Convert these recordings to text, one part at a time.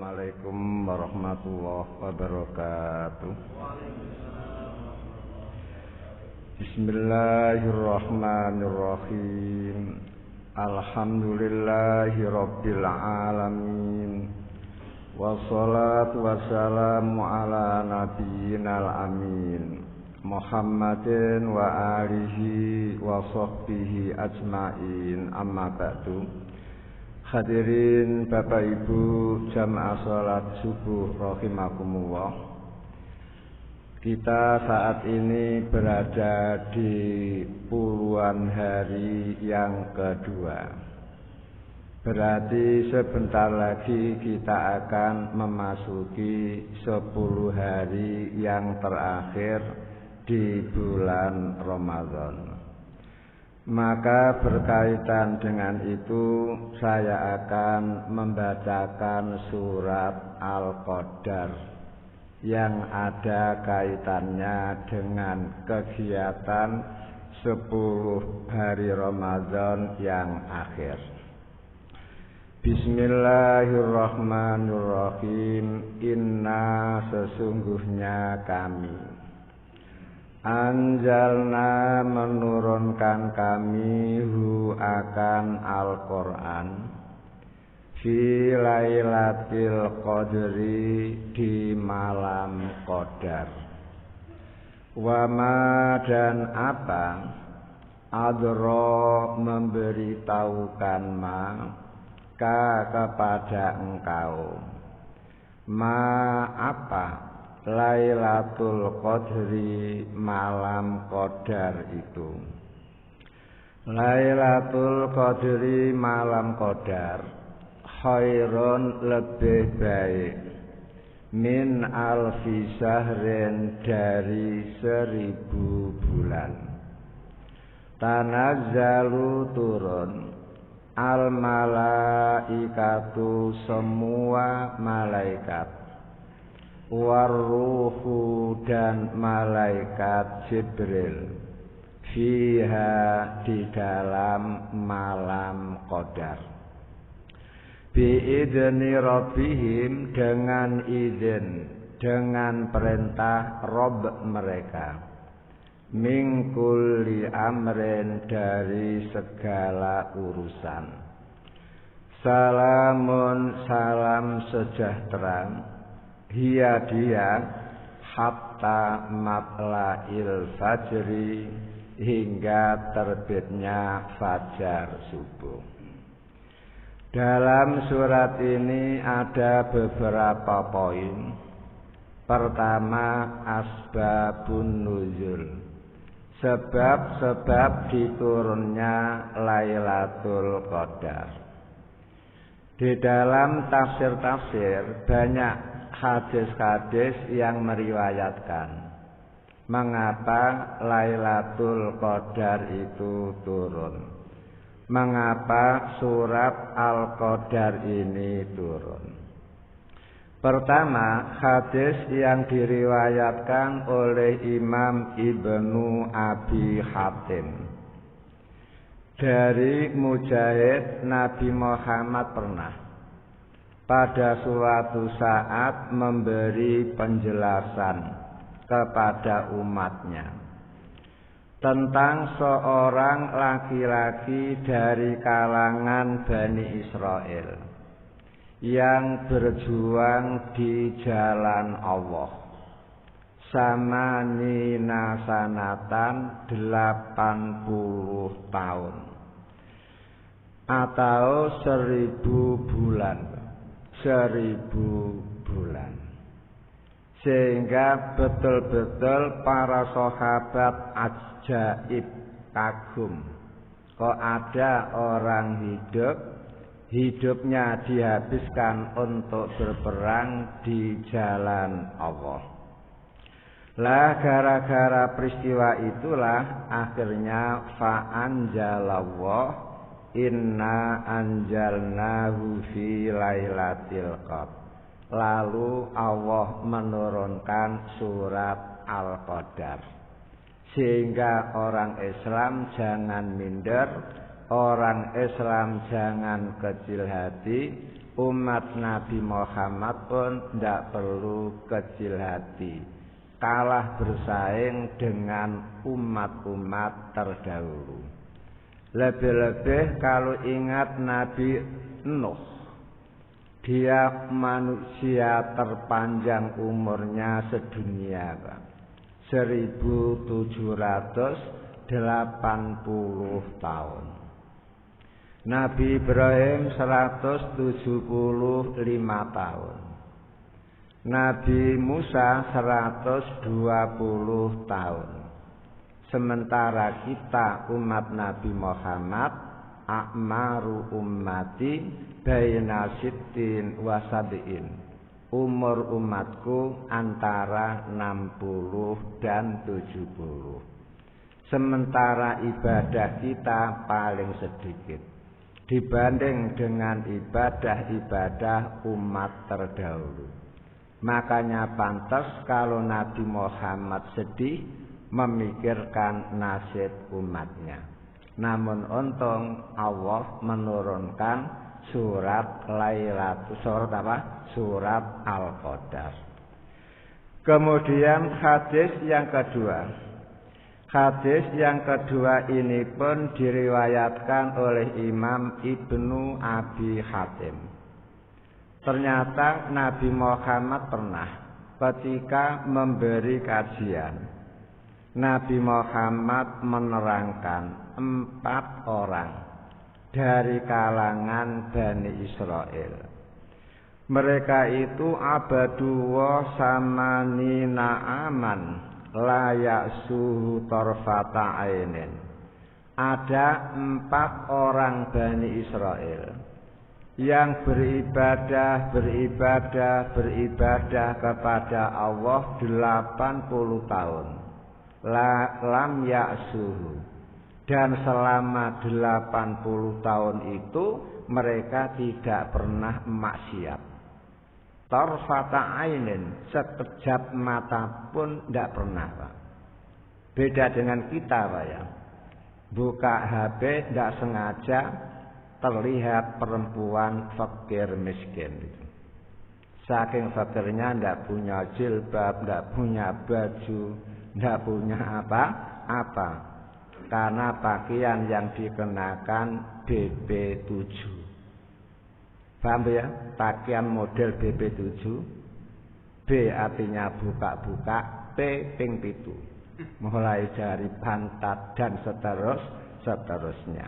Assalamualaikum warahmatullahi wabarakatuh. Bismillahirrahmanirrahim. Alhamdulillahi rabbil alamin. Wassalatu wassalamu ala nabiyyinal amin Muhammadin wa alihi wa sahbihi ajma'in, amma ba'du. Hadirin Bapak Ibu jamaah salat subuh rahimakumullah. Kita saat ini berada di puluhan hari yang kedua. Berarti sebentar lagi kita akan memasuki 10 hari yang terakhir di bulan Ramadan. Maka berkaitan dengan itu saya akan membacakan surat Al-Qadar yang ada kaitannya dengan kegiatan 10 hari Ramadan yang akhir. Bismillahirrahmanirrahim. Inna sesungguhnya kami anjalna menurunkan kami hu akan Al-Quran fi lailatul qadri di malam qadar. Wama dan apa adro memberitahukan ma ka kepada engkau ma apa Lailatul Qadri malam Qadar itu. Lailatul Qadri malam Qadar khairun lebih baik min alfi syahrin dari 1000 bulan. Tanazzalu turun al malaikatu semua malaikat, warruhu dan malaikat Jibril fiha di dalam malam Qadar biidzni rabbihim dengan izin, dengan perintah Rabb mereka, min kulli amrin dari segala urusan. Salamun salam sejahtera hiya dia hatta matla'il fajri hingga terbitnya fajar subuh. Dalam surat ini ada beberapa poin. Pertama, asbabun nuzul, sebab-sebab diturunnya Lailatul Qadar. Di dalam tafsir-tafsir banyak hadis-hadis yang meriwayatkan mengapa Lailatul Qadar itu turun, mengapa surat Al-Qadar ini turun. Pertama, hadis yang diriwayatkan oleh Imam Ibnu Abi Hatim dari Mujahid, Nabi Muhammad pernah pada suatu saat memberi penjelasan kepada umatnya tentang seorang laki-laki dari kalangan Bani Israel yang berjuang di jalan Allah samanina sanatan 80 tahun atau 1000 bulan. 1000 bulan. Sehingga betul-betul para sahabat ajaib, kagum. Kok ada orang hidupnya dihabiskan untuk berperang di jalan Allah. Lah gara-gara peristiwa itulah akhirnya fa'anjalallah inna anjalnahu fi lailatul qadar. Lalu Allah menurunkan surat Al-Qadar sehingga orang Islam jangan minder, orang Islam jangan kecil hati umat Nabi Muhammad pun tidak perlu kecil hati, kalah bersaing dengan umat-umat terdahulu. Lebih-lebih kalau ingat Nabi Nuh, dia manusia terpanjang umurnya sedunia, Pak. 1780 tahun. Nabi Ibrahim 175 tahun. Nabi Musa 120 tahun. Sementara kita umat Nabi Muhammad, a'maru ummati baina sittin wa sab'in. Umur umatku antara 60 dan 70. Sementara ibadah kita paling sedikit dibanding dengan ibadah-ibadah umat terdahulu. Makanya pantas kalau Nabi Muhammad sedih memikirkan nasib umatnya. Namun untung Allah menurunkan surat Surat Al-Qadar. Kemudian hadis yang kedua. Hadis yang kedua ini pun diriwayatkan oleh Imam Ibnu Abi Hatim. Ternyata Nabi Muhammad pernah ketika memberi kajian, Nabi Muhammad menerangkan 4 orang dari kalangan Bani Israel. Mereka itu abadu wa samanina aman la ya'suhu tarfata ainin. Ada 4 orang Bani Israel yang beribadah kepada Allah 80 tahun. Lam ya'suhu. Dan selama 80 tahun itu mereka tidak pernah maksiat. Tarfata ainin, sekejap mata pun tidak pernah, Pak. Beda dengan kita, Pak ya. Buka HP tidak sengaja terlihat perempuan fakir miskin. Saking fakirnya tidak punya jilbab, tidak punya baju, tidak punya apa-apa. Karena pakaian yang dikenakan BB7. Paham ya? Pakaian model BB7. B artinya buka-buka, P ping pitu. Mulai dari pantat dan seterusnya.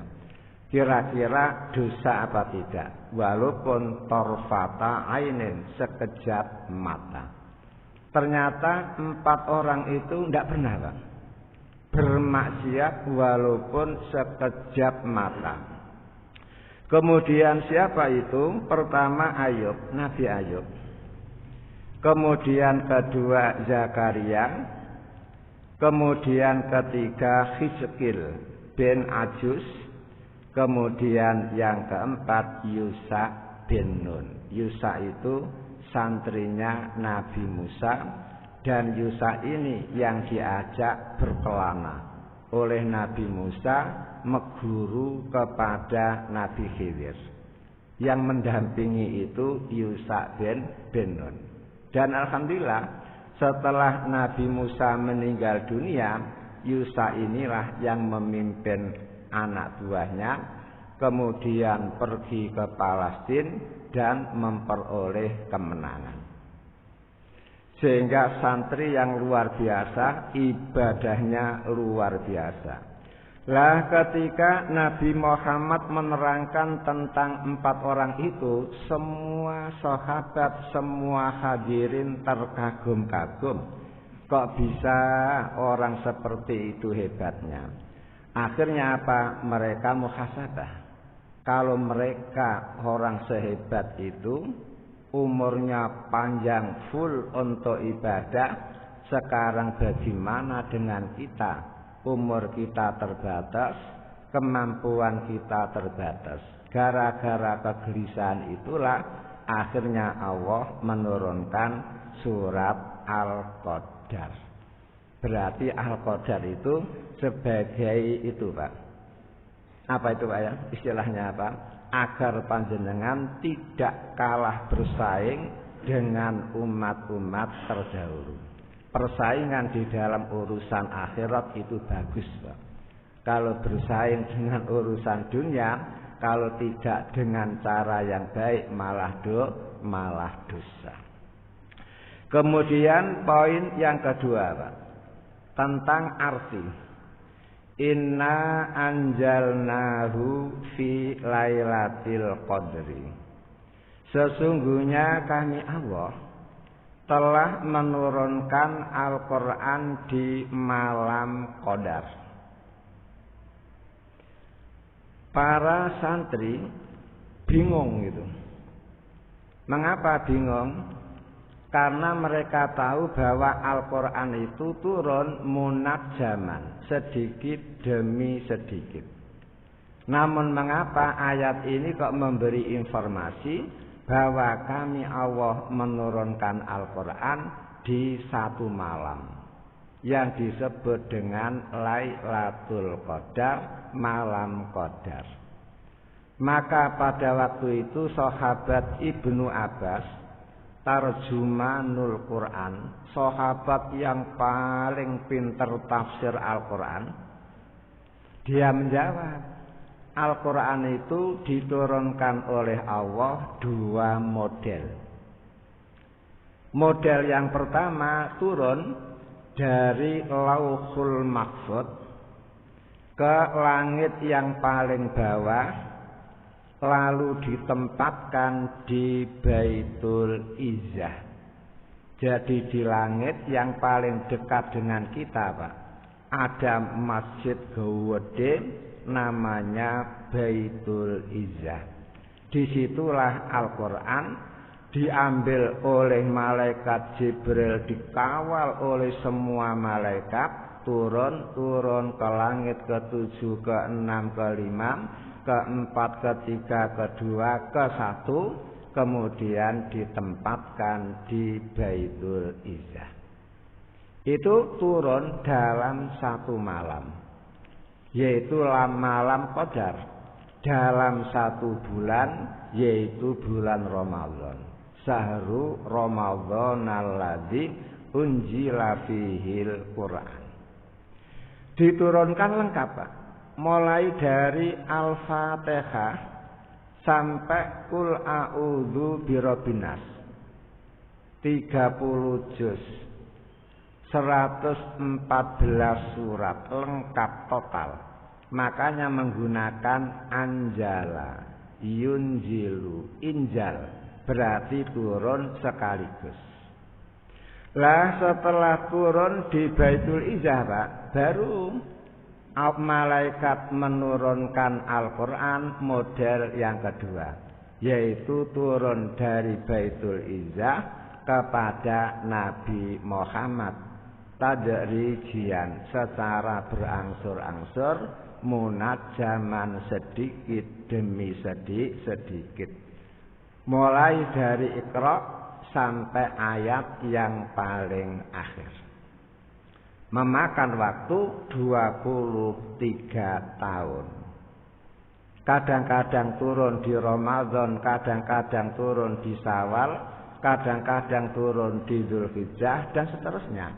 Kira-kira dosa apa tidak? Walaupun torfata ainin, sekejap mata. Ternyata 4 orang itu tidak pernah, Pak, bermaksiat walaupun sekejap mata. Kemudian siapa itu? Pertama Ayub, Nabi Ayub. Kemudian kedua Zakaria. Kemudian ketiga Hizkil bin Ajus. Kemudian yang keempat Yusa bin Nun. Yusa itu santrinya Nabi Musa. Dan Yusa ini yang diajak berkelana oleh Nabi Musa meguru kepada Nabi Khidir. Yang mendampingi itu Yusa bin Nun. Dan alhamdulillah setelah Nabi Musa meninggal dunia, Yusa inilah yang memimpin anak buahnya, kemudian pergi ke Palestina dan memperoleh kemenangan. Sehingga santri yang luar biasa, ibadahnya luar biasa. Lah ketika Nabi Muhammad menerangkan tentang 4 orang itu, semua sahabat, semua hadirin terkagum-kagum. Kok bisa orang seperti itu hebatnya? Akhirnya apa? Mereka muhasabah. Kalau mereka orang sehebat itu, umurnya panjang full untuk ibadah, sekarang bagaimana dengan kita? Umur kita terbatas, kemampuan kita terbatas. Gara-gara kegelisahan itulah akhirnya Allah menurunkan surat Al-Qadar. Berarti Al-Qadar itu sebagai itu, Pak. Apa itu, Pak ya? Istilahnya apa? agar panjenengan tidak kalah bersaing dengan umat-umat terdahulu. Persaingan di dalam urusan akhirat itu bagus, Pak. Kalau bersaing dengan urusan dunia, kalau tidak dengan cara yang baik malah dosa. Kemudian poin yang kedua, Pak, tentang arti. Inna anjalnahu fi lailatul qadri. Sesungguhnya kami Allah telah menurunkan Al-Quran di malam Qadar. Para santri bingung gitu. Mengapa bingung? Karena mereka tahu bahwa Al-Quran itu turun munajjaman, sedikit demi sedikit. Namun mengapa ayat ini kok memberi informasi bahwa kami Allah menurunkan Al-Quran di satu malam yang disebut dengan Lailatul Qadar, malam Qadar. Maka pada waktu itu sahabat Ibnu Abbas, tarjumanul Quran, sahabat yang paling pintar tafsir Al-Quran, dia menjawab, Al-Quran itu diturunkan oleh Allah dua model. Model yang pertama turun dari Lauhul Mahfuz ke langit yang paling bawah, lalu ditempatkan di Baitul Izzah. Jadi di langit yang paling dekat dengan kita, Pak, ada masjid gede namanya Baitul Izzah. Disitulah Al-Quran diambil oleh malaikat Jibril, dikawal oleh semua malaikat, turun ke langit ke-7, ke-6, ke-5, ke-4, ke-3, ke-2, ke-1, kemudian ditempatkan di Baitul Izzah. Itu turun dalam satu malam, yaitu malam Qadar, dalam satu bulan, yaitu bulan Ramadan. Sahru Ramadan alladzi unzila fihil Quran. Diturunkan lengkap, Pak. Mulai dari Al-Fatihah sampai Qul a'udzu birabbin nas. 30 juz. 114 surat lengkap total. Makanya menggunakan anjala, yunjilu, injal, berarti turun sekaligus. Lah setelah turun di Baitul Izzah, Pak, baru malaikat menurunkan Al-Quran model yang kedua, yaitu turun dari Baitul Izzah kepada Nabi Muhammad tadrijian, secara berangsur-angsur, munajjaman, sedikit demi sedikit, mulai dari Iqra sampai ayat yang paling akhir. Memakan waktu 23 tahun. Kadang-kadang turun di Ramadan, kadang-kadang turun di Syawal, kadang-kadang turun di Dzulhijjah, dan seterusnya.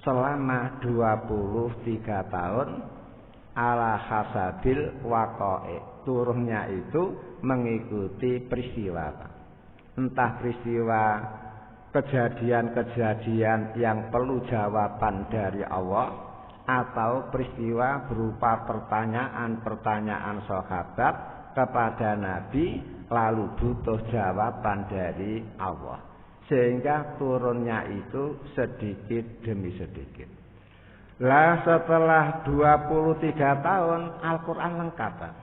Selama 23 tahun ala hasabil waqa'i. Turunnya itu mengikuti peristiwa, Pak. Entah peristiwa kejadian-kejadian yang perlu jawaban dari Allah, atau peristiwa berupa pertanyaan-pertanyaan sahabat kepada Nabi, lalu butuh jawaban dari Allah. Sehingga turunnya itu sedikit demi sedikit. Lah setelah 23 tahun Al-Quran lengkap, Pak.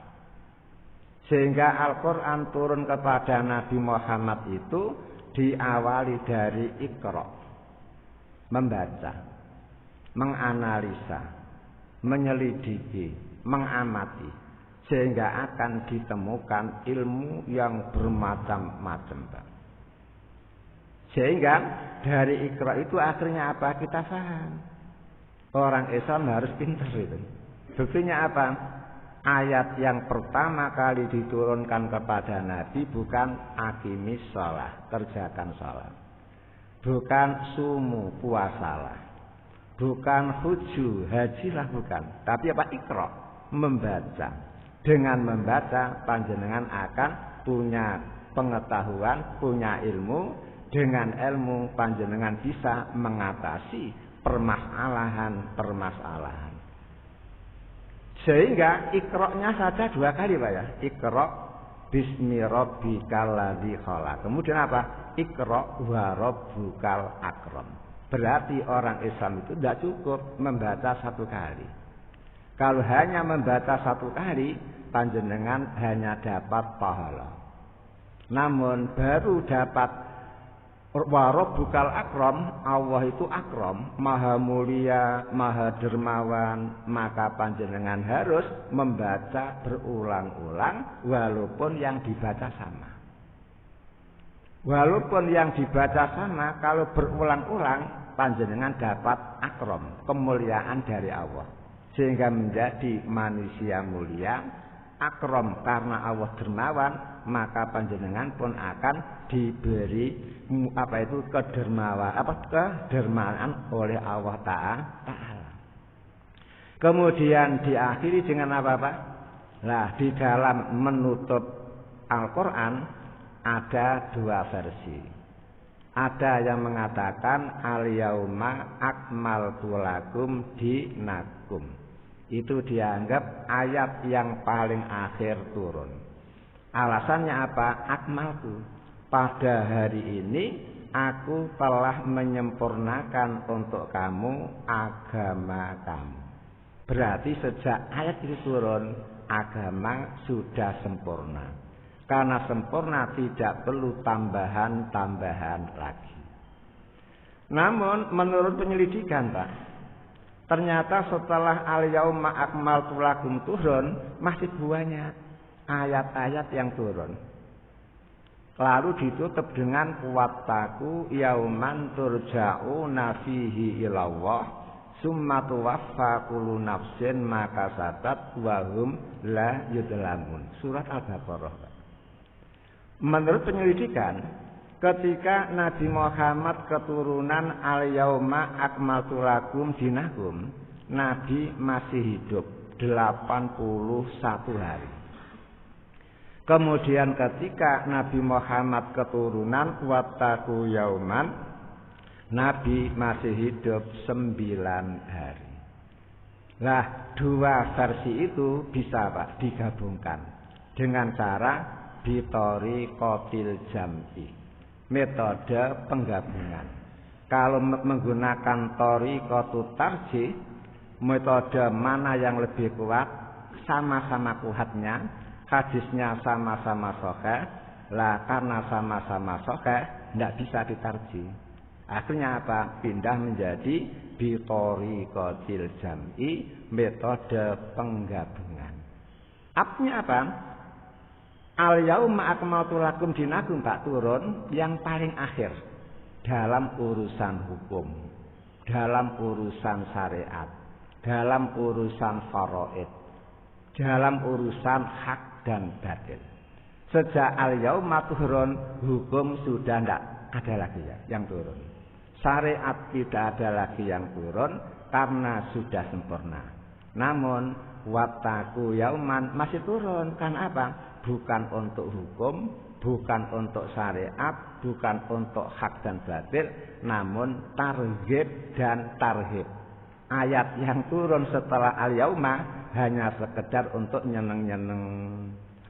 Sehingga Al-Quran turun kepada Nabi Muhammad itu diawali dari Iqra, membaca, menganalisa, menyelidiki, mengamati, sehingga akan ditemukan ilmu yang bermacam-macam, Pak. Sehingga dari Iqra itu akhirnya apa? Kita paham. Orang Islam harus pintar itu. Buktinya apa? ayat yang pertama kali diturunkan kepada Nabi bukan aqimis shalah, kerjakan salat. Bukan sumu, puasalah. Bukan huju, hajilah bukan. Tapi apa? Iqra, membaca. Dengan membaca panjenengan akan punya pengetahuan, punya ilmu. Dengan ilmu panjenengan bisa mengatasi permasalahan. Sehingga iqra-nya saja 2 kali Pak ya. Iqra bismi rabbikal ladzi khalaq. Kemudian apa? Iqra wa rabbukal akram. Berarti orang Islam itu tidak cukup membaca 1 kali. Kalau hanya membaca 1 kali, panjenengan hanya dapat pahala. Namun baru dapat wa rabbukal akram, Allah itu akram, maha mulia, maha dermawan, maka panjenengan harus membaca berulang-ulang walaupun yang dibaca sama. Walaupun yang dibaca sama, kalau berulang-ulang panjenengan dapat akram, kemuliaan dari Allah. Sehingga menjadi manusia mulia, akram karena Allah dermawan, maka panjenengan pun akan diberi kedermaan oleh Allah Ta'ala. Kemudian diakhiri dengan apa Pak? Nah, di dalam menutup Al-Quran ada 2 versi. Ada yang mengatakan al-yauma akmaltu lakum dinakum. Itu dianggap ayat yang paling akhir turun. Alasannya apa? Akmaltu. Pada hari ini aku telah menyempurnakan untuk kamu agama kamu. Berarti sejak ayat itu turun, agama sudah sempurna. Karena sempurna tidak perlu tambahan-tambahan lagi. Namun menurut penyelidikan Pak, ternyata setelah al-yauma akmaltu lakum turun, masih banyak ayat-ayat yang turun. Lalu ditutup dengan wattaku yauman turja'una fihi ilallah summa tuwaffa kullu nafsin ma kasabat wa hum la yudlamun. Surat Al-Baqarah. Menurut penyelidikan, ketika Nabi Muhammad keturunan al-yauma akmaltu lakum dinakum, Nabi masih hidup 81 hari. Kemudian ketika Nabi Muhammad keturunan wattaku yauman, Nabi masih hidup 9 hari. Nah, 2 versi itu bisa Pak digabungkan dengan cara bitori kotil jam'i, metode penggabungan. Kalau menggunakan tori kotu tarjih, metode mana yang lebih kuat, sama-sama kuatnya, hadisnya sama-sama sahih, lah karena sama-sama sahih tidak bisa ditarjih. Akhirnya apa? Pindah menjadi bitoriqatil jam'i, metode penggabungan. Artinya apa? Al-yauma akmaltu lakum dinakum Pak turun yang paling akhir dalam urusan hukum, dalam urusan syariat, dalam urusan faraid, dalam urusan hak dan batil. Sejak al-yauma turun, hukum sudah tidak ada lagi yang turun. Syariat tidak ada lagi yang turun karena sudah sempurna. Namun wattaku yauman masih turun. Karena apa? Bukan untuk hukum, bukan untuk syariat, bukan untuk hak dan batil, namun targhib dan tarhib. Ayat yang turun setelah al-yauma hanya sekedar untuk nyeneng-nyeneng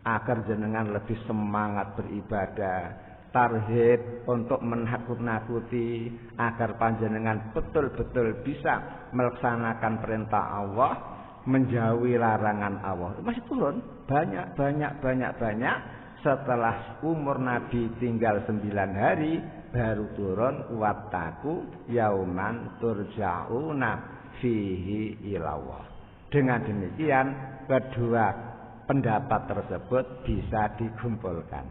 agar jenengan lebih semangat beribadah, tarhib untuk menakut-nakuti agar panjenengan betul-betul bisa melaksanakan perintah Allah, menjauhi larangan Allah. Masih turun banyak. Setelah umur Nabi tinggal 9 hari baru turun wattaku yauman turja'una fihi ilallah. Dengan demikian kedua pendapat tersebut bisa dikumpulkan.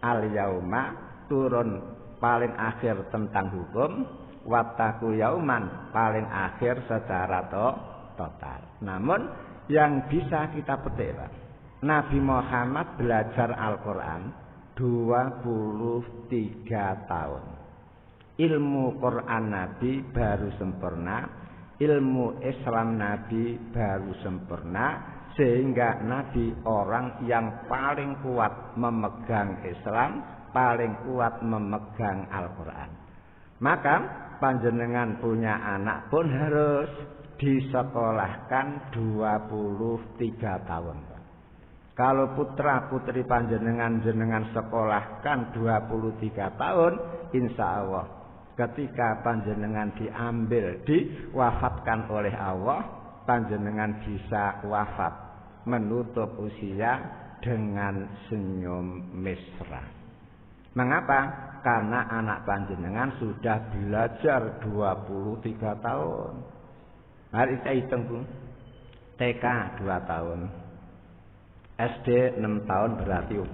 Al-yauma turun paling akhir tentang hukum, wattaku yauman paling akhir secara total. Namun yang bisa kita petik, Pak. Nabi Muhammad belajar Al-Quran 23 tahun. Ilmu Quran Nabi baru sempurna, ilmu Islam Nabi baru sempurna, sehingga Nabi orang yang paling kuat memegang Islam, paling kuat memegang Al-Quran. Maka panjenengan punya anak pun harus disekolahkan 23 tahun. Kalau putra putri panjenengan sekolahkan 23 tahun, insya Allah ketika panjenengan diambil, diwafatkan oleh Allah, panjenengan bisa wafat menutup usia dengan senyum mesra. Mengapa? Karena anak panjenengan sudah belajar 23 tahun. Mari kita hitung, Bu. TK 2 tahun. SD 6 tahun berarti 8.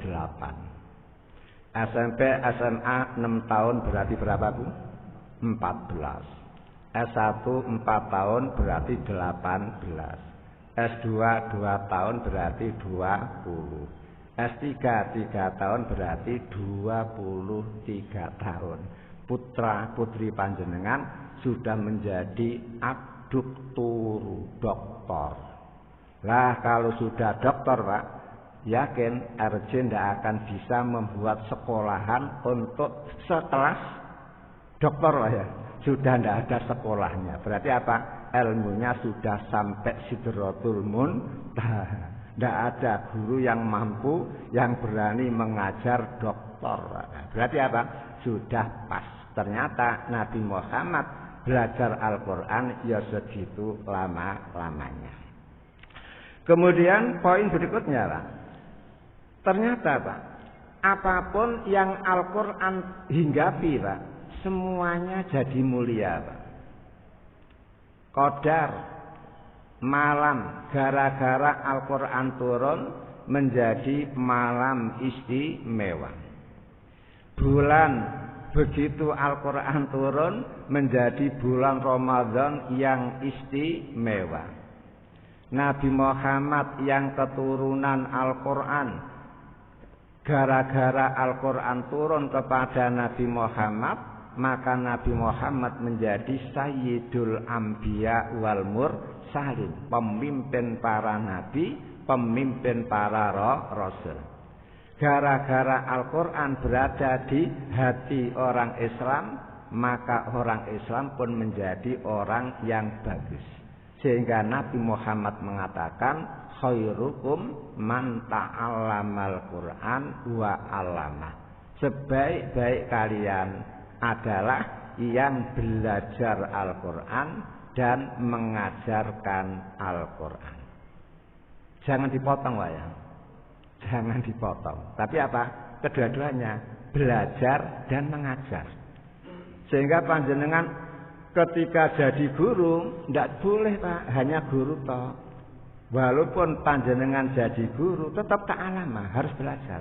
SMP, SMA 6 tahun berarti berapa, Bu? 14. S1 4 tahun berarti 18. S2 2 tahun berarti 20. S3 3 tahun berarti 23 tahun. Putra putri panjenengan sudah menjadi abduktur, doktor. Lah kalau sudah doktor, Pak, yakin RJ tidak akan bisa membuat sekolahan untuk sekelas doktor lah ya. Sudah tidak ada sekolahnya. Berarti apa? Ilmunya sudah sampai sidratul muntaha. Tidak ada guru yang mampu, yang berani mengajar doktor. Berarti apa? Sudah pas. Ternyata Nabi Muhammad belajar Al-Quran ya segitu lama-lamanya. Kemudian poin berikutnya, Pak. Ternyata, Pak, apapun yang Al-Quran hinggapi, Pak, semuanya jadi mulia, Pak. Qadar malam gara-gara Al-Quran turun menjadi malam istimewa. Bulan begitu Al-Quran turun menjadi bulan Ramadan yang istimewa. Nabi Muhammad yang keturunan Al-Quran, gara-gara Al-Quran turun kepada Nabi Muhammad, maka Nabi Muhammad menjadi Sayyidul Anbiya wal Mursalin, pemimpin para nabi, pemimpin para rasul. Gara-gara Al-Quran berada di hati orang Islam, maka orang Islam pun menjadi orang yang bagus. Sehingga Nabi Muhammad mengatakan khairukum man ta'allamal Qur'an wa 'allamah. Sebaik-baik kalian adalah yang belajar Al-Quran dan mengajarkan Al-Quran. Jangan dipotong, Pak ya. Jangan dipotong. Tapi apa? Kedua-duanya belajar dan mengajar. Sehingga panjenengan ketika jadi guru, tidak boleh, Pak, hanya guru toh. Walaupun panjenengan jadi guru, tetap ta'alamah, harus belajar.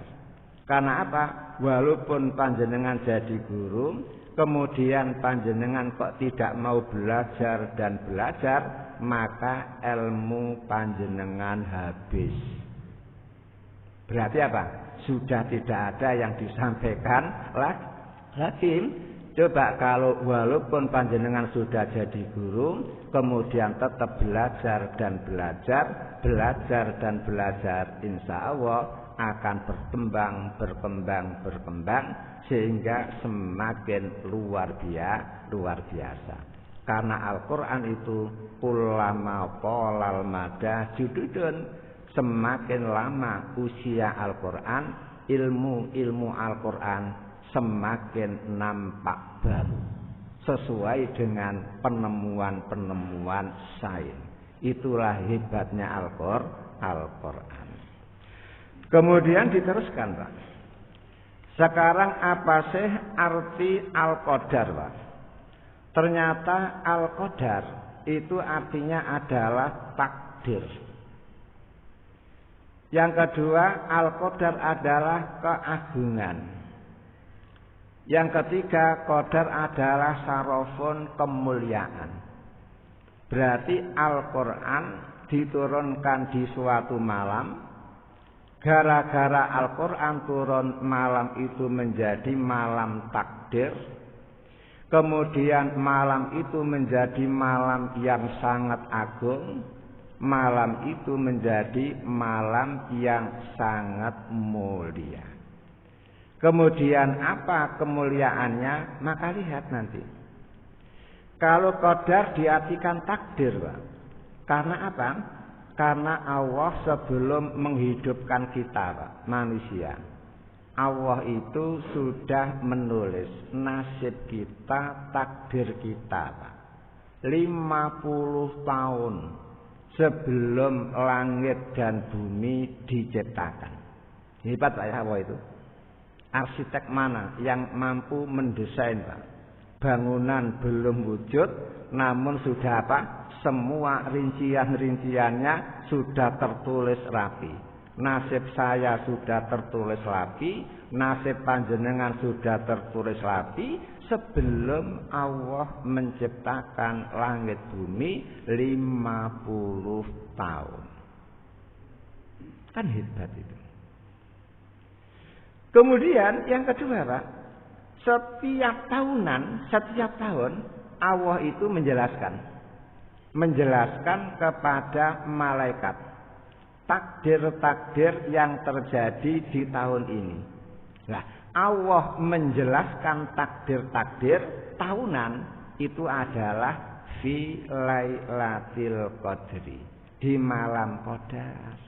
Karena apa? Walaupun panjenengan jadi guru, kemudian panjenengan kok tidak mau belajar dan belajar, maka ilmu panjenengan habis. Berarti apa? Sudah tidak ada yang disampaikan lagi. Coba kalau walaupun panjenengan sudah jadi guru, kemudian tetap belajar dan belajar, insya Allah akan berkembang, sehingga semakin luar biasa. Karena Al-Quran itu ulama polal mada jududun, semakin lama usia Al-Quran, ilmu Al-Quran semakin nampak baru sesuai dengan penemuan sains. Itulah hebatnya Al-Quran. Kemudian diteruskan, Pak. Sekarang apa sih arti Al-Qadar, Pak? Ternyata Al-Qadar itu artinya adalah takdir. Yang kedua, Al-Qadar adalah keagungan. Yang ketiga, qadar adalah sarofun kemuliaan. Berarti Al-Quran diturunkan di suatu malam. Gara-gara Al-Quran turun malam itu menjadi malam takdir. Kemudian malam itu menjadi malam yang sangat agung. Malam itu menjadi malam yang sangat mulia. Kemudian apa kemuliaannya? Maka lihat nanti. Kalau qadar diartikan takdir, Pak. Karena apa? Karena Allah sebelum menghidupkan kita, Pak, manusia, Allah itu sudah menulis nasib kita, takdir kita, Pak. 50 tahun sebelum langit dan bumi diciptakan. Hebat Pak Allah itu. Arsitek mana yang mampu mendesain, Pak? Bangunan belum wujud, namun sudah apa? Semua rincian-rinciannya sudah tertulis rapi. Nasib saya sudah tertulis rapi, nasib panjenengan sudah tertulis rapi sebelum Allah menciptakan langit bumi 50 tahun. Kan hebat itu. Kemudian yang kedua, Pak, setiap tahun Allah itu menjelaskan kepada malaikat takdir-takdir yang terjadi di tahun ini. Nah, Allah menjelaskan takdir-takdir tahunan itu adalah fi lailatul qadri, di malam qadar.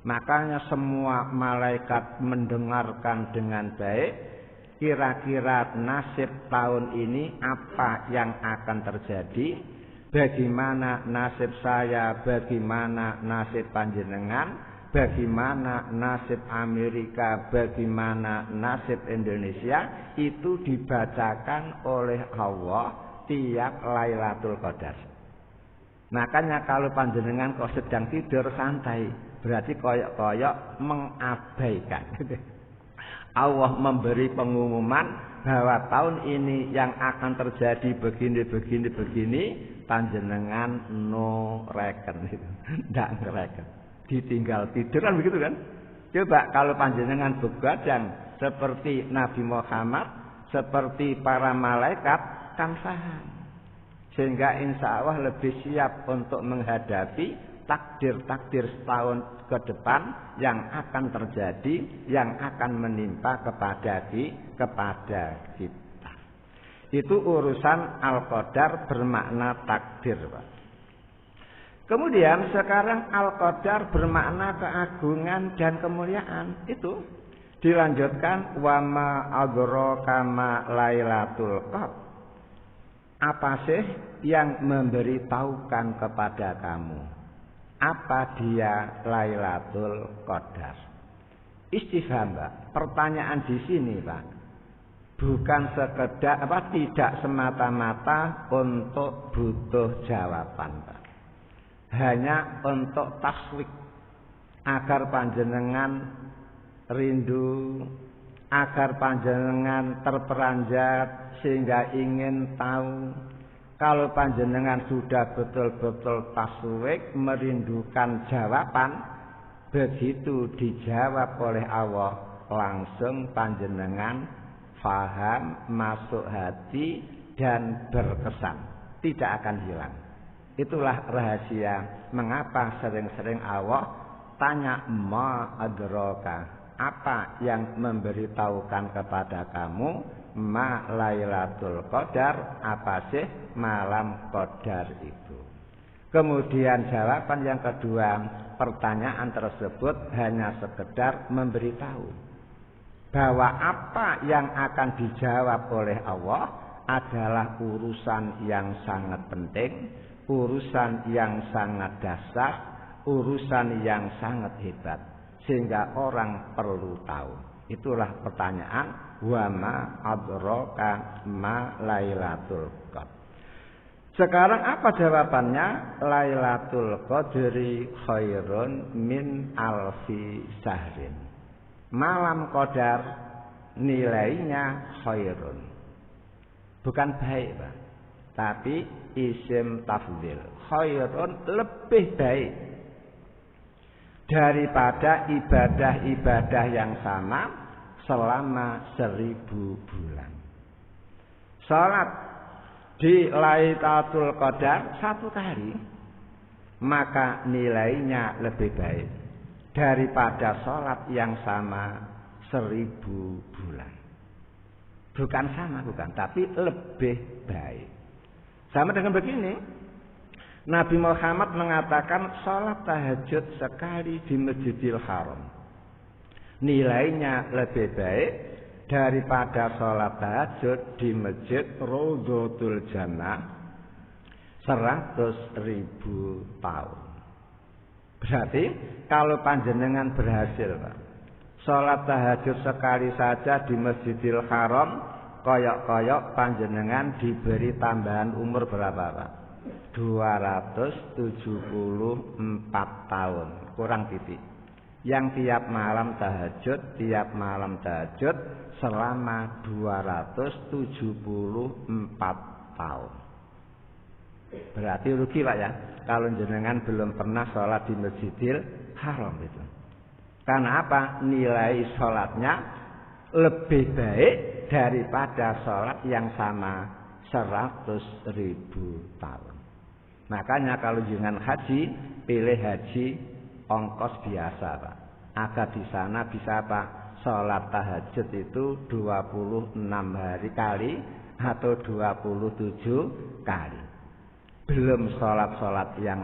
Makanya semua malaikat mendengarkan dengan baik kira-kira nasib tahun ini apa yang akan terjadi, bagaimana nasib saya, bagaimana nasib panjenengan, bagaimana nasib Amerika, bagaimana nasib Indonesia, itu dibacakan oleh Allah tiap Lailatul Qadar. Makanya kalau panjenengan kok sedang tidur santai, berarti koyok-koyok mengabaikan. Allah memberi pengumuman bahwa tahun ini yang akan terjadi begini, panjenengan no reken, tidak ngereken, ditinggal tidur kan begitu kan? Coba kalau panjenengan begadang seperti Nabi Muhammad, seperti para malaikat, kan paham, sehingga insya Allah lebih siap untuk menghadapi takdir-takdir setahun ke depan yang akan terjadi, yang akan menimpa kepada kita. Itu urusan Al-Qadar bermakna takdir, Pak. Kemudian sekarang Al-Qadar bermakna keagungan dan kemuliaan. Itu dilanjutkan wa ma adraka ma lailatul qadar. Apa sih yang memberitahukan kepada kamu apa dia Lailatul Qadar? Istifham, Pak. Pertanyaan di sini, Pak, bukan sekedar tidak semata-mata untuk butuh jawaban, Pak. Hanya untuk taswik, agar panjenengan rindu, agar panjenengan terperanjat sehingga ingin tahu. Kalau panjenengan sudah betul-betul taswik, merindukan jawaban, begitu dijawab oleh Allah, langsung panjenengan faham, masuk hati, dan berkesan. Tidak akan hilang. Itulah rahasia mengapa sering-sering Allah tanya ma adraka, apa yang memberitahukan kepada kamu ma Lailatul Qadar, apa sih malam Qadar itu. Kemudian jawaban yang kedua, pertanyaan tersebut hanya sekedar memberitahu bahwa apa yang akan dijawab oleh Allah adalah urusan yang sangat penting, urusan yang sangat dasar, urusan yang sangat hebat, sehingga orang perlu tahu. Itulah pertanyaan wa ma adraka ma Lailatul Qadar. Sekarang apa jawabannya? Lailatul Qadri khairun min alfi syahrin. Malam Qadar nilainya khairun. Bukan baik, Pak, tapi isim tafdhil. Khairun lebih baik daripada ibadah-ibadah yang sama selama 1000 bulan. Salat di Lailatul Qadar 1 kali, maka nilainya lebih baik daripada salat yang sama 1000 bulan. Bukan sama, bukan, tapi lebih baik. Sama dengan begini, Nabi Muhammad mengatakan salat tahajud sekali di Masjidil Haram nilainya lebih baik daripada salat tahajud di Masjid Raudhatul Jannah 100.000 tahun. Berarti kalau panjenengan berhasil, Pak, salat tahajud sekali saja di Masjidil Haram, koyok-koyok panjenengan diberi tambahan umur berapa, Pak? 274 tahun kurang titik. Yang tiap malam tahajud selama 274 tahun. Berarti rugi, Pak, ya, kalau jenengan belum pernah sholat di Masjidil Haram itu. Karena apa? Nilai sholatnya lebih baik daripada sholat yang sama 100.000 tahun. Makanya kalau jenengan haji, pilih haji ongkos biasa, Pak. Agar di sana bisa, Pak, sholat tahajud itu 26 hari kali atau 27 kali. Belum sholat-sholat yang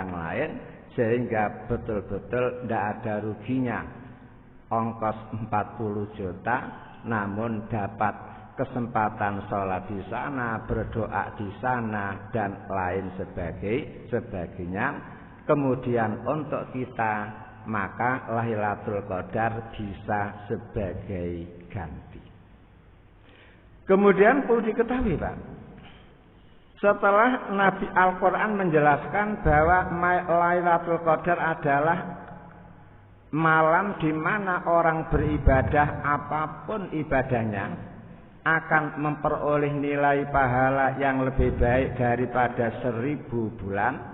lain, sehingga betul-betul tidak ada ruginya. Ongkos 40 juta, namun dapat kesempatan sholat di sana, berdoa di sana, dan lain sebagainya. Kemudian untuk kita, maka Lailatul Qadar bisa sebagai ganti. Kemudian perlu diketahui, Pak, setelah Nabi Al-Quran menjelaskan bahwa Lailatul Qadar adalah malam di mana orang beribadah apapun ibadahnya akan memperoleh nilai pahala yang lebih baik daripada 1000 bulan.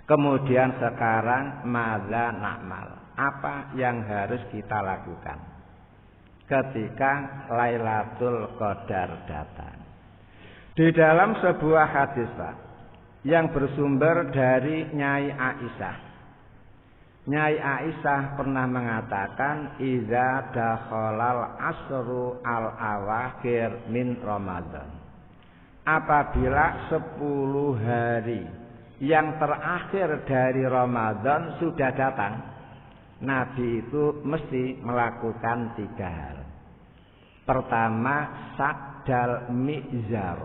Kemudian sekarang madza na'mal, apa yang harus kita lakukan ketika Lailatul Qadar datang? Di dalam sebuah hadis, Pak, yang bersumber dari Nyai Aisyah. Nyai Aisyah pernah mengatakan, "Idza dakhalal asru al-awakhir min Ramadan." Apabila 10 hari yang terakhir dari Ramadan sudah datang, Nabi itu mesti melakukan 3 hal. Pertama, saddal mizar.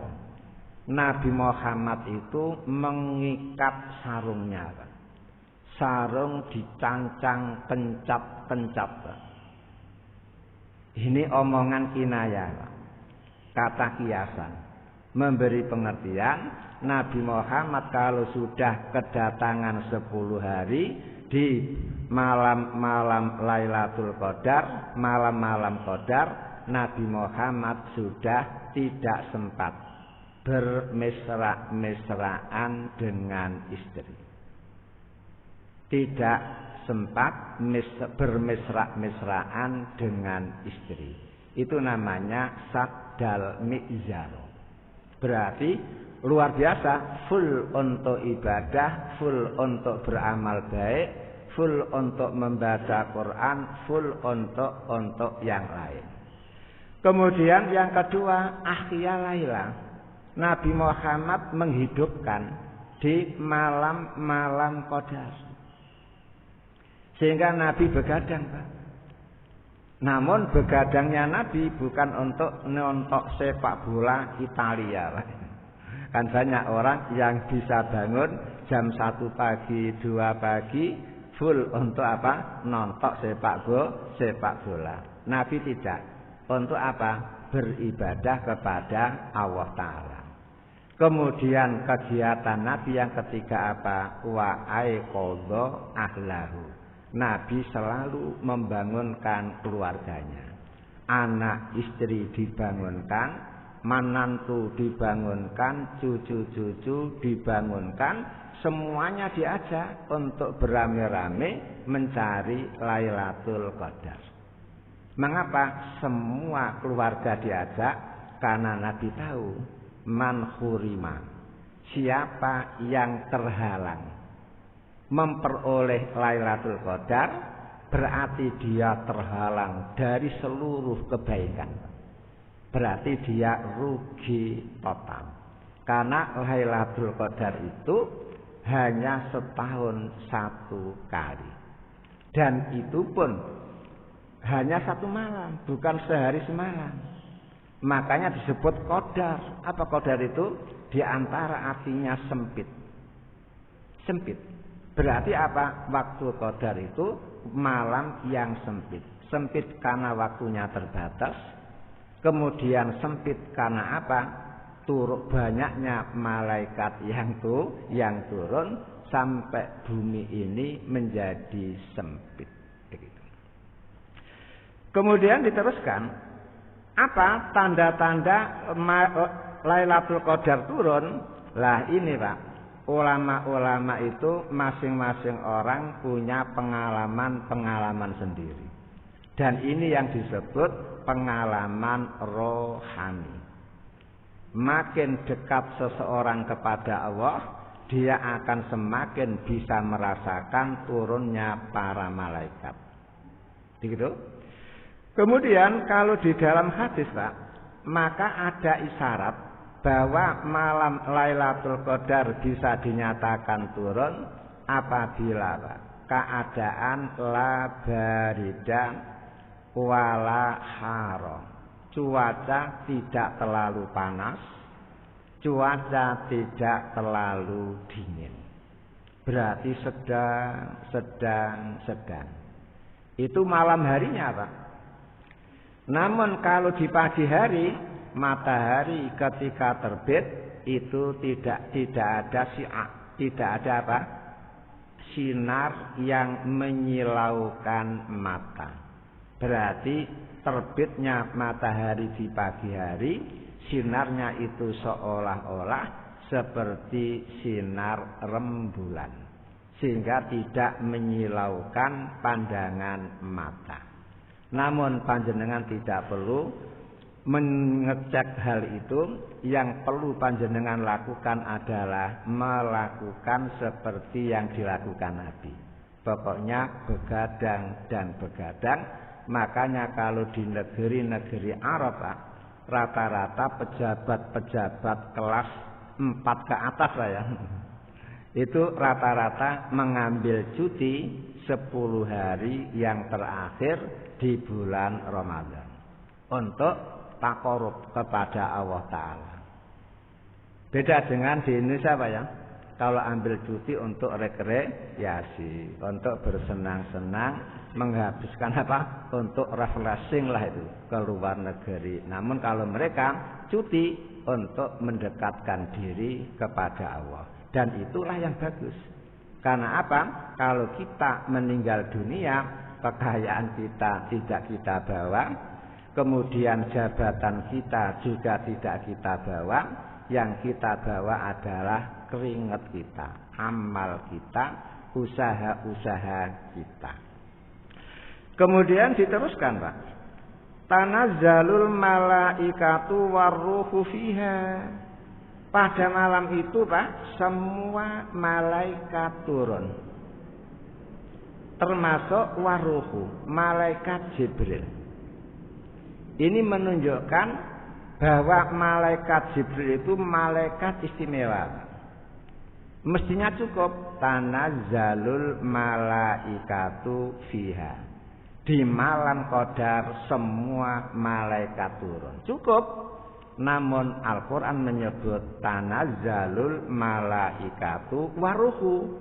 Nabi Muhammad itu mengikat sarungnya, Pak. Sarung dicancang kencap-kencap. Ini omongan kinayah, kata kiasan, memberi pengertian Nabi Muhammad kalau sudah kedatangan 10 hari di malam-malam Lailatul Qadar, malam-malam Qadar, Nabi Muhammad sudah tidak sempat bermesra-mesraan dengan istri. Tidak sempat bermesra-mesraan dengan istri. Itu namanya saddal mizar. Berarti luar biasa, full untuk ibadah, full untuk beramal baik, full untuk membaca Quran, full untuk yang lain. Kemudian yang kedua, ahya laila. Nabi Muhammad menghidupkan di malam-malam Qadar. Sehingga Nabi begadang, Pak. Namun begadangnya Nabi bukan untuk nonton sepak bola Italia, Pak. Kan banyak orang yang bisa bangun jam 1 pagi, 2 pagi, full untuk apa? Nonton sepak bola. Nabi tidak. Untuk apa? Beribadah kepada Allah Ta'ala. Kemudian kegiatan Nabi yang ketiga apa? Wa aiqadha ahlahu. Nabi selalu membangunkan keluarganya. Anak istri dibangunkan, menantu dibangunkan, cucu-cucu dibangunkan, semuanya diajak untuk beramai-ramai mencari Lailatul Qadar. Mengapa semua keluarga diajak? Karena Nabi tahu man khurima, siapa yang terhalang memperoleh Lailatul Qadar, berarti dia terhalang dari seluruh kebaikan. Berarti dia rugi total. Karena Lailatul Qadar itu hanya setahun satu kali. Dan itu pun hanya satu malam, bukan sehari semalam. Makanya disebut Qadar. Apa Qadar itu? Di antara artinya sempit. Sempit. Berarti apa? Waktu Qadar itu malam yang sempit. Sempit karena waktunya terbatas. Kemudian sempit karena apa? Banyaknya malaikat yang turun sampai bumi ini menjadi sempit. Begitu. Kemudian diteruskan, apa tanda-tanda Lailatul Qadar turun? Lah ini Pak, ulama-ulama itu masing-masing orang punya pengalaman sendiri. Dan ini yang disebut pengalaman rohani. Makin dekat seseorang kepada Allah, dia akan semakin bisa merasakan turunnya para malaikat. Begitu? Kemudian kalau di dalam hadis Pak, maka ada isyarat bahwa malam Lailatul Qadar bisa dinyatakan turun apabila Pak, keadaan la barida wala haro. Cuaca tidak terlalu panas, cuaca tidak terlalu dingin. Berarti sedang. Itu malam harinya Pak. Namun kalau di pagi hari, matahari ketika terbit itu tidak ada tidak ada apa? Sinar yang menyilaukan mata. Berarti terbitnya matahari di pagi hari, sinarnya itu seolah-olah seperti sinar rembulan, sehingga tidak menyilaukan pandangan mata. Namun panjenengan tidak perlu mengecek hal itu. Yang perlu panjenengan lakukan adalah melakukan seperti yang dilakukan Nabi. Pokoknya begadang dan begadang. Makanya kalau di negeri-negeri Arab rata-rata pejabat-pejabat kelas 4 ke atas lah ya, itu rata-rata mengambil cuti 10 hari yang terakhir di bulan Ramadan untuk takarub kepada Allah Ta'ala. Beda dengan di Indonesia Pak ya, kalau ambil cuti untuk rekreasi, untuk bersenang-senang, menghabiskan apa? Untuk refreshing lah itu ke luar negeri. Namun kalau mereka cuti untuk mendekatkan diri kepada Allah. Dan itulah yang bagus. Karena apa? Kalau kita meninggal dunia, kekayaan kita tidak kita bawa, kemudian jabatan kita juga tidak kita bawa. Yang kita bawa adalah keringat kita, amal kita, usaha-usaha kita. Kemudian diteruskan Pak, tanazzalul malaikatu warruhu fiha. Pada malam itu Pak, semua malaikat turun, termasuk warruhu, malaikat Jibril. Ini menunjukkan bahwa malaikat Jibril itu malaikat istimewa. Mestinya cukup tanazzalul malaikatu fiha. Di malam Qadar semua malaikat turun. Cukup. Namun Al-Quran menyebut tanazzalul malaikatu waruhu.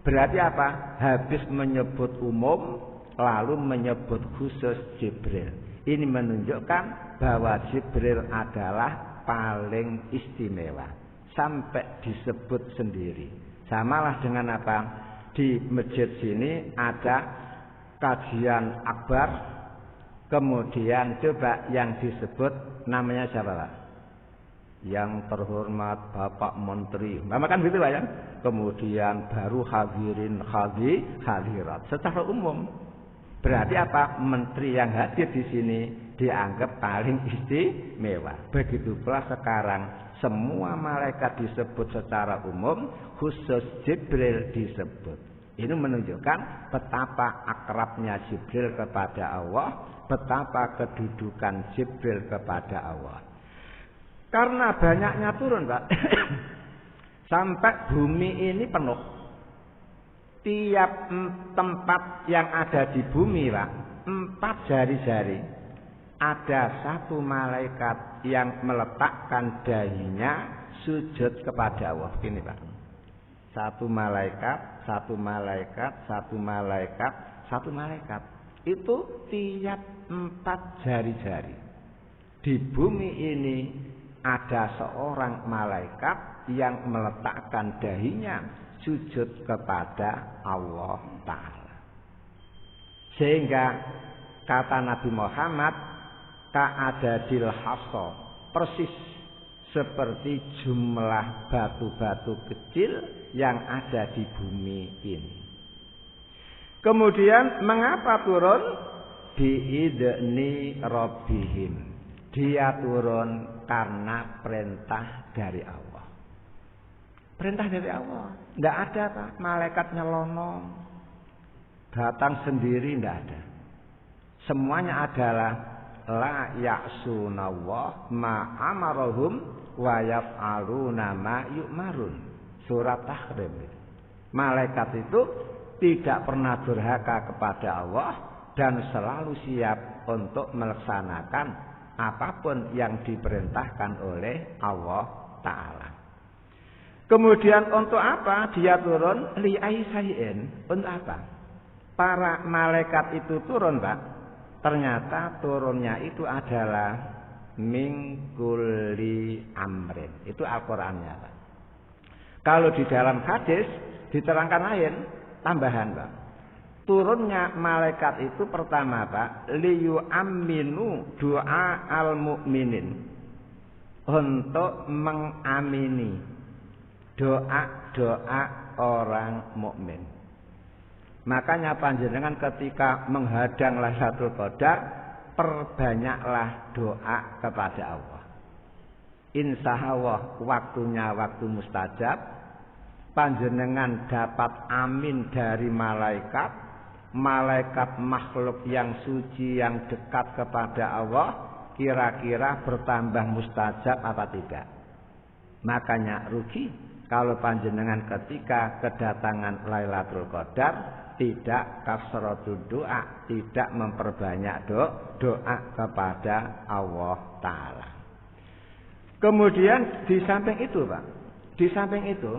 Berarti apa? Habis menyebut umum, lalu menyebut khusus Jibril. Ini menunjukkan bahwa Jibril adalah paling istimewa. Sampai disebut sendiri. Samalah dengan apa? Di masjid sini ada kajian akbar, kemudian coba yang disebut namanya siapa Pak? yang terhormat Bapak Menteri. Nama kan gitu Pak ya. Kemudian baru hadirin hadirat secara umum. Berarti apa? Menteri yang hadir di sini dianggap paling istimewa. Begitu pula sekarang semua malaikat disebut secara umum, khusus Jibril disebut. Ini menunjukkan betapa akrabnya Jibril kepada Allah, betapa kedudukan Jibril kepada Allah. Karena banyaknya turun, Pak. Sampai bumi ini penuh. Tiap tempat yang ada di bumi, Pak, 4 jari-jari. Ada satu malaikat yang meletakkan dahinya sujud kepada Allah. Ini, Pak. Satu malaikat, satu malaikat, satu malaikat, satu malaikat. Itu tiap 4 jari-jari. Di bumi ini ada seorang malaikat yang meletakkan dahinya sujud kepada Allah Ta'ala. Sehingga kata Nabi Muhammad, ka'adadil hasa, persis seperti jumlah batu-batu kecil yang ada di bumi ini. Kemudian mengapa turun? Bi'idni rabbihim. Dia turun karena perintah dari Allah. Perintah dari Allah. Tidak ada Pak, malaikat nyelonong, datang sendiri, tidak ada. Semuanya adalah la ya'sunallah ma amarahum wa yaf'aluna ma yu'marun. Surat Tahrim. Malaikat itu tidak pernah durhaka kepada Allah dan selalu siap untuk melaksanakan apapun yang diperintahkan oleh Allah Ta'ala. Kemudian untuk apa dia turun? Li'aisain. Untuk apa? Para malaikat itu turun, Pak. Ternyata turunnya itu adalah min kulli amrin. Itu Al-Qur'annya, Pak. Kalau di dalam hadis diterangkan lain, tambahan, Pak. Turunnya malaikat itu pertama, Pak, liyu'amminu doa al-mu'minin. Untuk mengamini doa-doa orang mukmin. Makanya panjenengan ketika menghadang Lailatul Qadar, perbanyaklah doa kepada Allah. Insyaallah waktunya waktu mustajab, panjenengan dapat amin dari malaikat, malaikat makhluk yang suci yang dekat kepada Allah, kira-kira bertambah mustajab apa tidak? Makanya rugi kalau panjenengan ketika kedatangan Lailatul Qadar tidak kasratul doa, tidak memperbanyak doa kepada Allah Ta'ala. Kemudian di samping itu, Pak, di samping itu,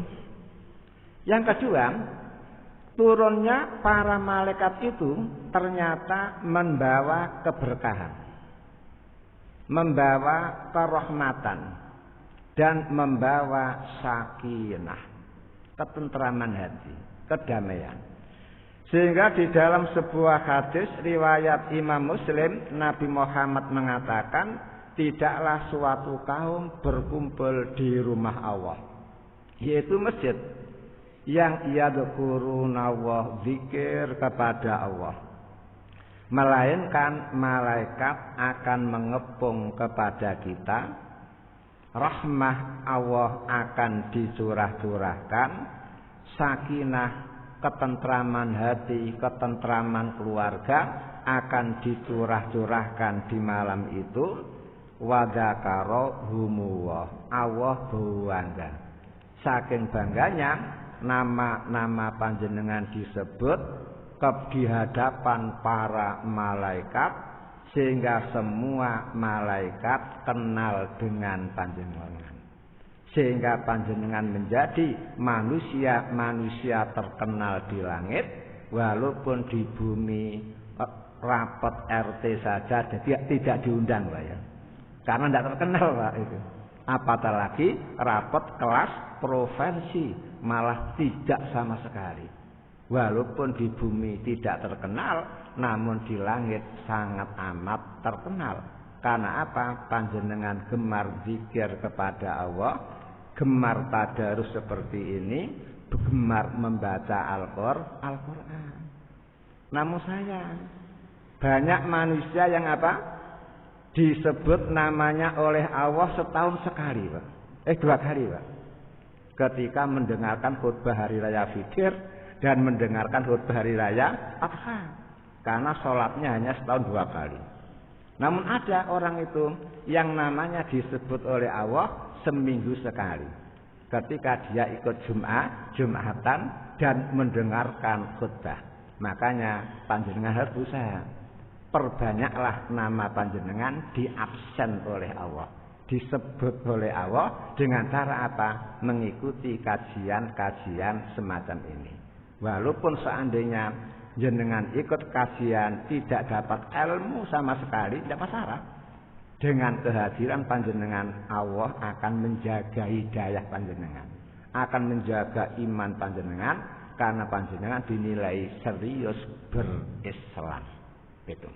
yang kedua, turunnya para malaikat itu ternyata membawa keberkahan, membawa kerahmatan, dan membawa sakinah, ketentraman hati, kedamaian. Sehingga di dalam sebuah hadis riwayat Imam Muslim, Nabi Muhammad mengatakan, tidaklah suatu kaum berkumpul di rumah Allah, yaitu masjid, yang yadhkuruna Allah, zikir kepada Allah, melainkan malaikat akan mengepung kepada kita, rahmah Allah akan dicurah-curahkan, sakinah, ketentraman hati, ketentraman keluarga akan dicurah-curahkan di malam itu. Wadzakarahumullah, Allah bangga. Saking bangganya nama-nama panjenengan disebut di hadapan para malaikat, sehingga semua malaikat kenal dengan panjenengan. Sehingga panjenengan menjadi manusia terkenal di langit, walaupun di bumi rapat RT saja tidak diundang, Pak ya. Karena tidak terkenal, Pak itu. Apatah lagi rapat kelas provinsi, malah tidak sama sekali. Walaupun di bumi tidak terkenal, namun di langit sangat amat terkenal. Karena apa? Panjenengan gemar zikir kepada Allah, gemar tadarus seperti ini, gemar membaca Al-Quran. Namun sayang, banyak manusia yang apa? Disebut namanya oleh Allah setahun sekali, Pak. 2 kali, Pak. Ketika mendengarkan khutbah hari raya Fitr dan mendengarkan khutbah hari raya Adha. Karena sholatnya hanya setahun 2 kali. Namun ada orang itu yang namanya disebut oleh Allah seminggu sekali. Ketika dia ikut Jumatan dan mendengarkan khutbah. Makanya panjenengan harus berusaha. Perbanyaklah nama panjenengan diabsen oleh Allah. Disebut oleh Allah dengan cara apa? Mengikuti kajian-kajian semacam ini. Walaupun seandainya jenengan ikut kajian tidak dapat ilmu sama sekali, tidak masalah. Dengan kehadiran panjenengan, Allah akan menjaga hidayah panjenengan, akan menjaga iman panjenengan, karena panjenengan dinilai serius berislam. Itu.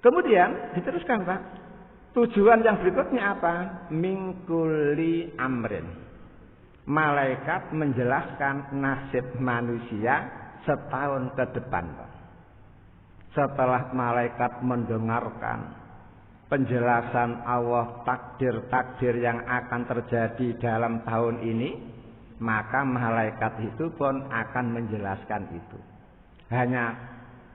Kemudian diteruskan, Pak. Tujuan yang berikutnya apa? Mingkuli amrin. Malaikat menjelaskan nasib manusia setahun ke depan, Pak. Setelah malaikat mendengarkan penjelasan Allah, takdir-takdir yang akan terjadi dalam tahun ini, maka malaikat itu pun akan menjelaskan itu. Hanya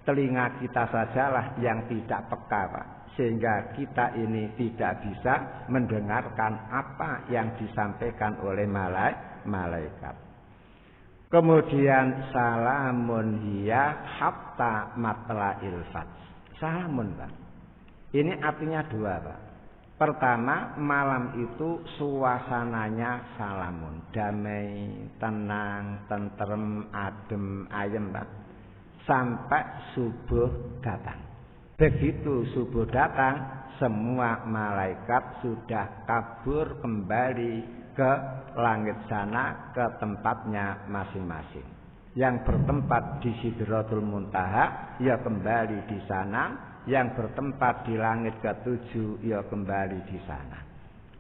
telinga kita sajalah yang tidak peka, Pak. Sehingga kita ini tidak bisa mendengarkan apa yang disampaikan oleh malaikat. Kemudian salamun hiya hatta matla'il fajr. Salamun, Pak. Ini artinya 2, Pak. Pertama, malam itu suasananya salamun, damai, tenang, tentrem, adem, ayem, Pak. Sampai subuh datang. Begitu subuh datang, semua malaikat sudah kabur kembali ke langit sana, ke tempatnya masing-masing. Yang bertempat di Sidratul Muntaha, ya kembali di sana. Yang bertempat di langit ke-7, ya kembali di sana.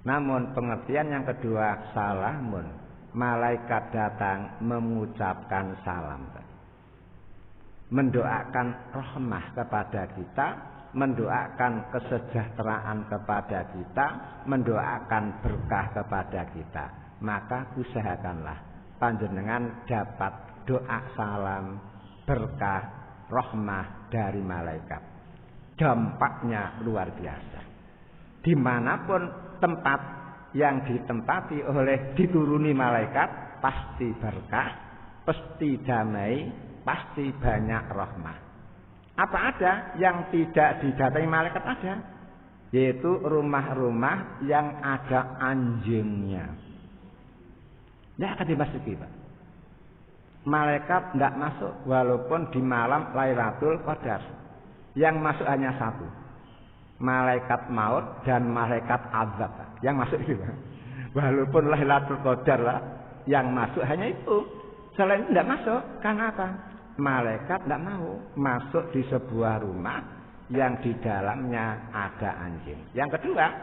Namun pengertian yang kedua, salamun. Malaikat datang mengucapkan salam. Mendoakan rahmah kepada kita, mendoakan kesejahteraan kepada kita, mendoakan berkah kepada kita. Maka usahakanlah panjenengan dapat doa salam, berkah, rahmah dari malaikat. Dampaknya luar biasa. Dimanapun tempat yang ditempati oleh dituruni malaikat, pasti berkah, pasti damai, pasti banyak rahmah. Apa ada yang tidak didatangi malaikat? Ada. Yaitu rumah-rumah yang ada anjingnya. Tidak akan dimasuki, Pak. Malaikat tidak masuk walaupun di malam Lailatul Qadar. Yang masuk hanya 1. Malaikat maut dan malaikat azab, Pak. Yang masuk itu, Pak. Walaupun Lailatul Qadar, Pak, yang masuk hanya itu. Selain tidak masuk, karena apa? Malaikat tidak mau masuk di sebuah rumah yang di dalamnya ada anjing. Yang kedua,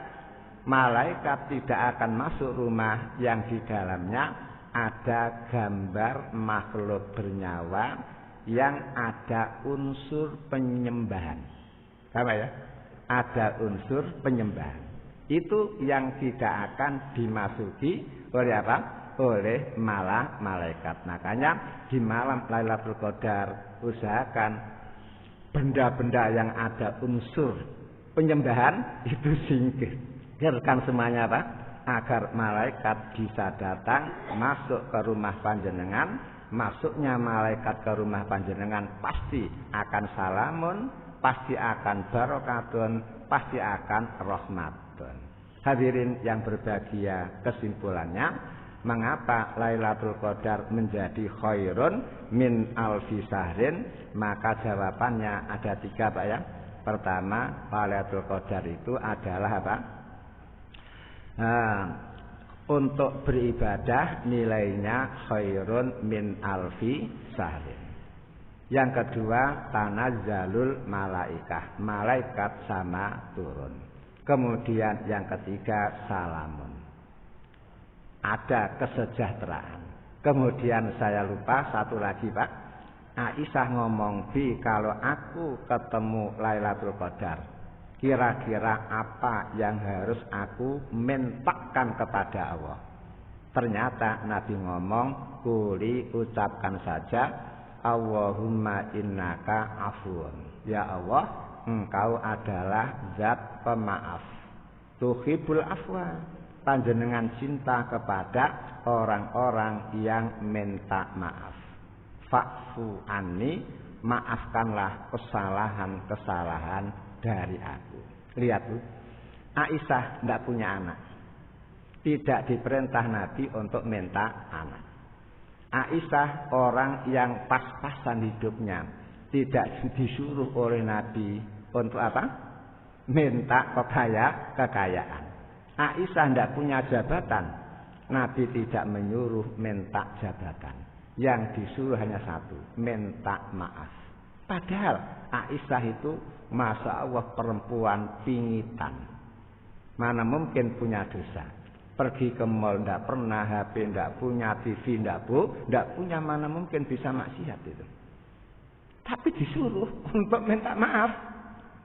malaikat tidak akan masuk rumah yang di dalamnya ada gambar makhluk bernyawa yang ada unsur penyembahan. Sama ya? Ada unsur penyembahan. Itu yang tidak akan dimasuki oleh apa? Oleh malaikat. Makanya di malam Lailatul Qadar usahakan benda-benda yang ada unsur penyembahan itu singkir. Biarkan semuanya, Pak, agar malaikat bisa datang masuk ke rumah panjenengan. Masuknya malaikat ke rumah panjenengan pasti akan salamun, pasti akan barokatun, pasti akan rahmatun. Hadirin yang berbahagia, kesimpulannya, mengapa Lailatul Qadar menjadi khairun min alfi sahrin? Maka jawabannya ada 3, Pak ya. Pertama, Lailatul Qadar itu adalah apa? Untuk beribadah nilainya khairun min alfi sahrin. Yang kedua, tanazzalul malaikah, malaikat sama turun. Kemudian yang ketiga, salamun, ada kesejahteraan. Kemudian saya lupa satu lagi, Pak. Aisyah ngomong, "Bi, kalau aku ketemu Lailatul Qadar, kira-kira apa yang harus aku mintakan kepada Allah?" Ternyata Nabi ngomong, "Kuli, ucapkan saja, Allahumma innaka afuun." Ya Allah, Engkau adalah zat pemaaf. Tuhibbul afwa, panjenengan cinta kepada orang-orang yang minta maaf. Fa'fu anni, maafkanlah kesalahan-kesalahan dari aku. Lihat tuh, Aisyah tidak punya anak, tidak diperintah Nabi untuk minta anak. Aisyah orang yang pas-pasan hidupnya, tidak disuruh oleh Nabi untuk apa? Minta kekayaan. Aisyah tidak punya jabatan, Nabi tidak menyuruh minta jabatan. Yang disuruh hanya satu, minta maaf. Padahal Aisyah itu Masya Allah perempuan pingitan, mana mungkin punya dosa. Pergi ke mall tidak pernah, HP tidak punya, TV tidak punya, mana mungkin bisa maksiat itu. Tapi disuruh untuk minta maaf.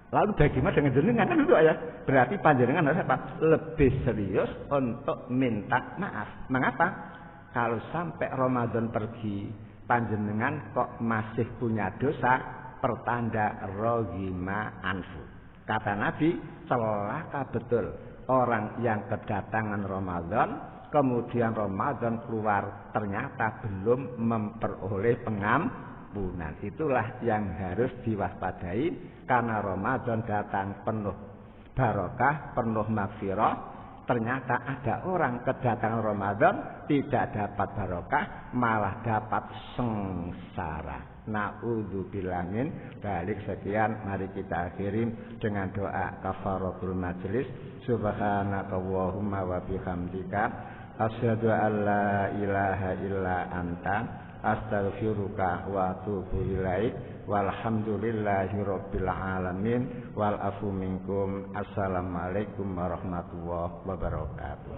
Lalu bagaimana dengan jenengan? Kan itu ya. Berarti panjenengan harus apa? Lebih serius untuk minta maaf. Mengapa? Kalau sampai Ramadan pergi, panjenengan kok masih punya dosa, pertanda rohima anfu. Kata Nabi, celaka betul orang yang kedatangan Ramadan, kemudian Ramadan keluar, ternyata belum memperoleh pengampunan. Itulah yang harus diwaspadai, karena Ramadan datang penuh barokah, penuh maghfirah. Ternyata ada orang kedatangan Ramadan tidak dapat barokah, malah dapat sengsara. Na'udzubillah min dzalik. Sekian, mari kita akhiri dengan doa kafaratul majelis. Subhanakallahumma wa bihamdika, asyhadu an la ilaha illa anta, astaghfiruka wa atubu ilaik. Walhamdulillahi rabbil alamin. Wal afu minkum. Assalamualaikum warahmatullahi wabarakatuh.